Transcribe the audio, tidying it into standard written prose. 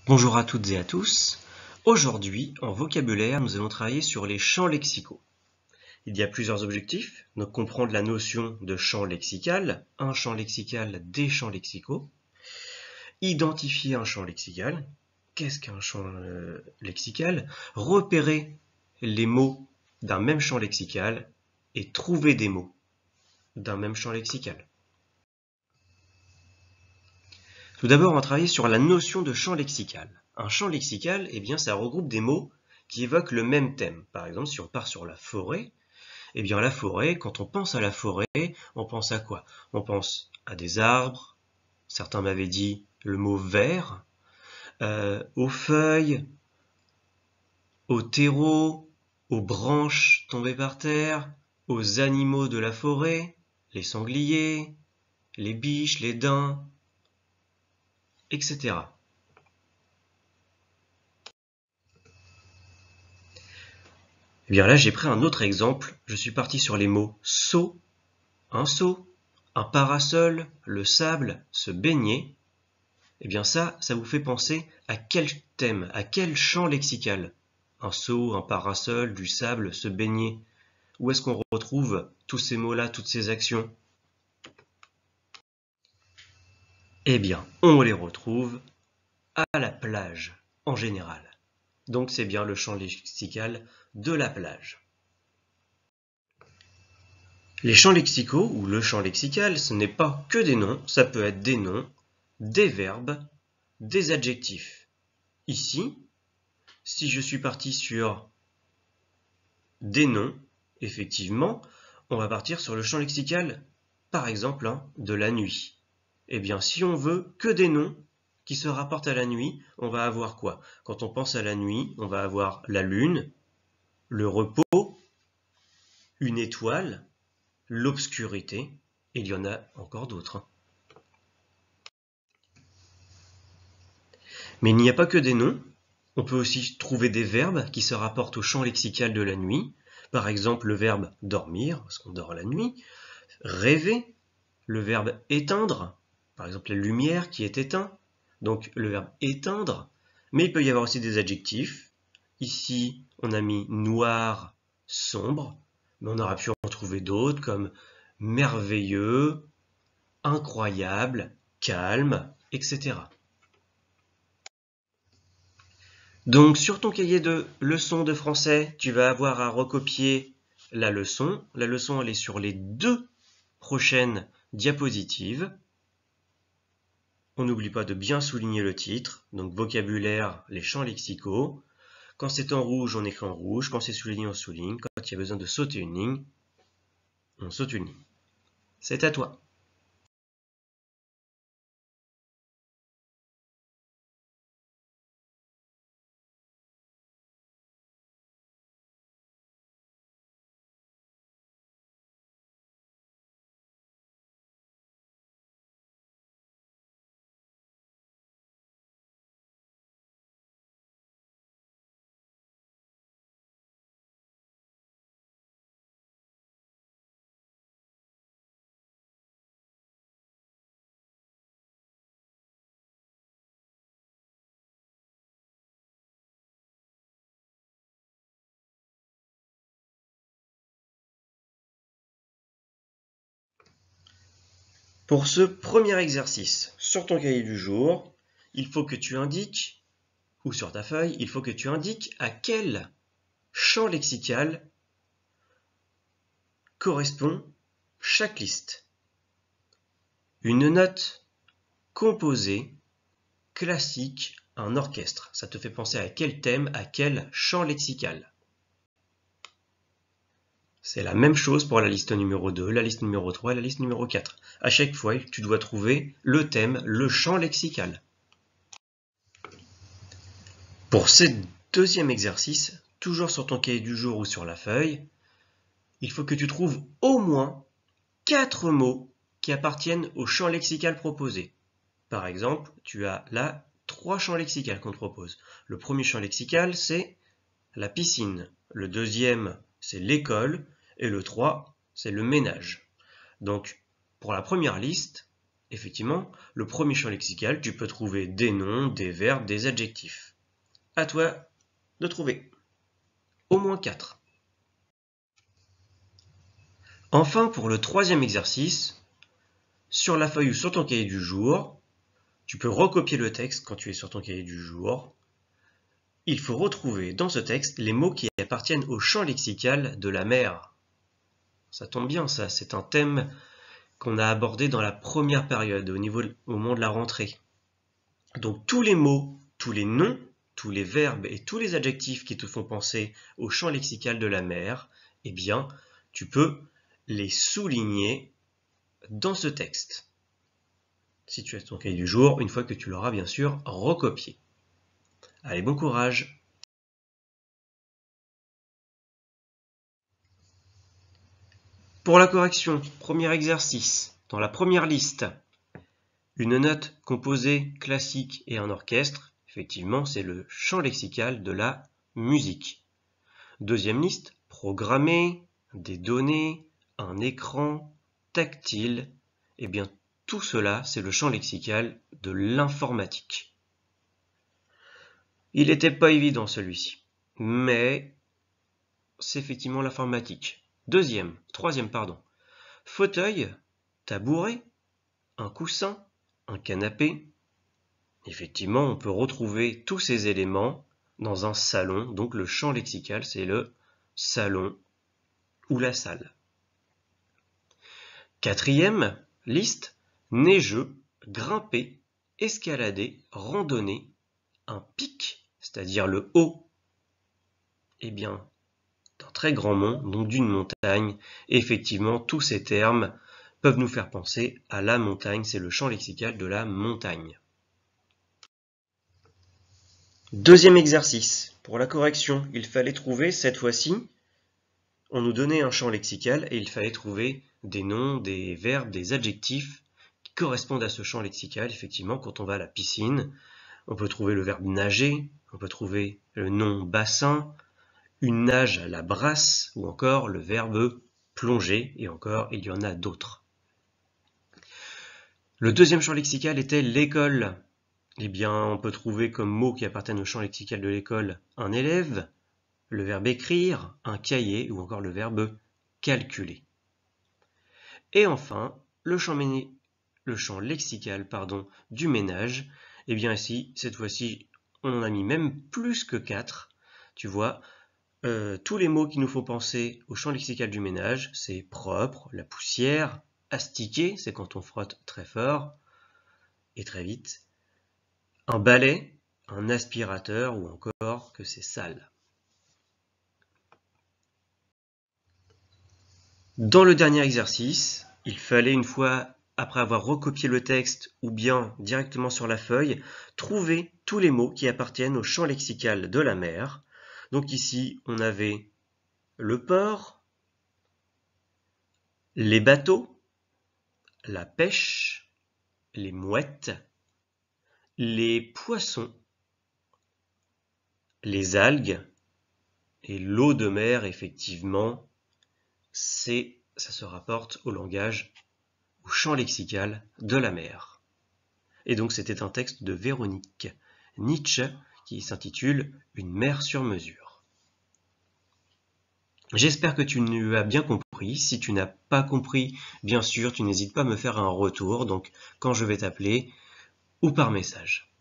Bonjour à toutes et à tous. Aujourd'hui, en vocabulaire, nous allons travailler sur les champs lexicaux. Il y a plusieurs objectifs, donc comprendre la notion de champ lexical, un champ lexical, des champs lexicaux, identifier un champ lexical, qu'est-ce qu'un champ lexical, repérer les mots d'un même champ lexical et trouver des mots d'un même champ lexical. Tout d'abord, on va travailler sur la notion de champ lexical. Un champ lexical, eh bien, ça regroupe des mots qui évoquent le même thème. Par exemple, si on part sur la forêt, eh bien, la forêt, quand on pense à la forêt, on pense à quoi? On pense à des arbres, certains m'avaient dit le mot vert, aux feuilles, aux terreaux, aux branches tombées par terre, aux animaux de la forêt, les sangliers, les biches, les daims, etc. Eh bien là, j'ai pris un autre exemple. Je suis parti sur les mots seau, un parasol, le sable, se baigner. Eh bien ça vous fait penser à quel thème, à quel champ lexical? Un seau, un parasol, du sable, se baigner. Où est-ce qu'on retrouve tous ces mots-là, toutes ces actions? Eh bien, on les retrouve à la plage, en général. Donc c'est bien le champ lexical de la plage. Les champs lexicaux, ou le champ lexical, ce n'est pas que des noms, ça peut être des noms, des verbes, des adjectifs. Ici, si je suis parti sur des noms, effectivement, on va partir sur le champ lexical, par exemple, de la nuit. Eh bien, si on veut que des noms qui se rapportent à la nuit, on va avoir quoi? Quand on pense à la nuit, on va avoir la lune, le repos, une étoile, l'obscurité, et il y en a encore d'autres. Mais il n'y a pas que des noms, on peut aussi trouver des verbes qui se rapportent au champ lexical de la nuit. Par exemple, le verbe dormir, parce qu'on dort la nuit, rêver, le verbe éteindre, par exemple la lumière qui est éteinte, donc le verbe éteindre, mais il peut y avoir aussi des adjectifs. Ici, on a mis noir, sombre, mais on aurait pu en trouver d'autres comme merveilleux, incroyable, calme, etc. Donc sur ton cahier de leçons de français, tu vas avoir à recopier la leçon. La leçon, elle est sur les 2 prochaines diapositives. On n'oublie pas de bien souligner le titre, donc vocabulaire, les champs lexicaux. Quand c'est en rouge, on écrit en rouge. Quand c'est souligné, on souligne. Quand il y a besoin de sauter une ligne, on saute une ligne. C'est à toi. Pour ce premier exercice, sur ton cahier du jour, il faut que tu indiques, ou sur ta feuille, il faut que tu indiques à quel champ lexical correspond chaque liste. Une note composée, classique, un orchestre. Ça te fait penser à quel thème, à quel champ lexical. C'est la même chose pour la liste numéro 2, la liste numéro 3 et la liste numéro 4. À chaque fois, tu dois trouver le thème, le champ lexical. Pour ce deuxième exercice, toujours sur ton cahier du jour ou sur la feuille, il faut que tu trouves au moins 4 mots qui appartiennent au champ lexical proposé. Par exemple, tu as là 3 champs lexicaux qu'on te propose. Le premier champ lexical, c'est la piscine. Le deuxième, c'est l'école. Et le 3, c'est le ménage. Donc, pour la première liste, effectivement, le premier champ lexical, tu peux trouver des noms, des verbes, des adjectifs. À toi de trouver. Au moins 4. Enfin, pour le troisième exercice, sur la feuille ou sur ton cahier du jour, tu peux recopier le texte quand tu es sur ton cahier du jour. Il faut retrouver dans ce texte les mots qui appartiennent au champ lexical de la mère. Ça tombe bien, ça, c'est un thème qu'on a abordé dans la première période, au moment de la rentrée. Donc tous les mots, tous les noms, tous les verbes et tous les adjectifs qui te font penser au champ lexical de la mère, eh bien, tu peux les souligner dans ce texte. Si tu as ton cahier du jour, une fois que tu l'auras bien sûr recopié. Allez, bon courage! Pour la correction, premier exercice, dans la première liste, une note composée classique et un orchestre, effectivement, c'est le champ lexical de la musique. Deuxième liste, programmer, des données, un écran, tactile, eh bien tout cela, c'est le champ lexical de l'informatique. Il n'était pas évident celui-ci, mais c'est effectivement l'informatique. Troisième, fauteuil, tabouret, un coussin, un canapé. Effectivement, on peut retrouver tous ces éléments dans un salon, donc le champ lexical, c'est le salon ou la salle. Quatrième liste, neigeux, grimper, escalader, randonner, un pic, c'est-à-dire le haut, eh bien, d'un très grand mont, donc d'une montagne. Et effectivement, tous ces termes peuvent nous faire penser à la montagne, c'est le champ lexical de la montagne. Deuxième exercice, pour la correction, il fallait trouver, cette fois-ci, on nous donnait un champ lexical et il fallait trouver des noms, des verbes, des adjectifs qui correspondent à ce champ lexical. Effectivement, quand on va à la piscine, on peut trouver le verbe nager, on peut trouver le nom bassin, une nage à la brasse ou encore le verbe plonger, et encore, il y en a d'autres. Le deuxième champ lexical était l'école. Eh bien, on peut trouver comme mots qui appartiennent au champ lexical de l'école un élève, le verbe écrire, un cahier ou encore le verbe calculer. Et enfin, le champ lexical du ménage. Eh bien ici, cette fois-ci, on en a mis même plus que 4. Tu vois, tous les mots qui nous font penser au champ lexical du ménage, c'est propre, la poussière, astiquer, c'est quand on frotte très fort et très vite, un balai, un aspirateur ou encore que c'est sale. Dans le dernier exercice, il fallait, une fois après avoir recopié le texte ou bien directement sur la feuille, trouver tous les mots qui appartiennent au champ lexical de la mer. Donc ici, on avait le port, les bateaux, la pêche, les mouettes, les poissons, les algues et l'eau de mer, effectivement, ça se rapporte au langage, au champ lexical de la mer. Et donc c'était un texte de Véronique Nietzsche qui s'intitule « Une mer sur mesure ». J'espère que tu as bien compris. Si tu n'as pas compris, bien sûr, tu n'hésites pas à me faire un retour, donc quand je vais t'appeler ou par message.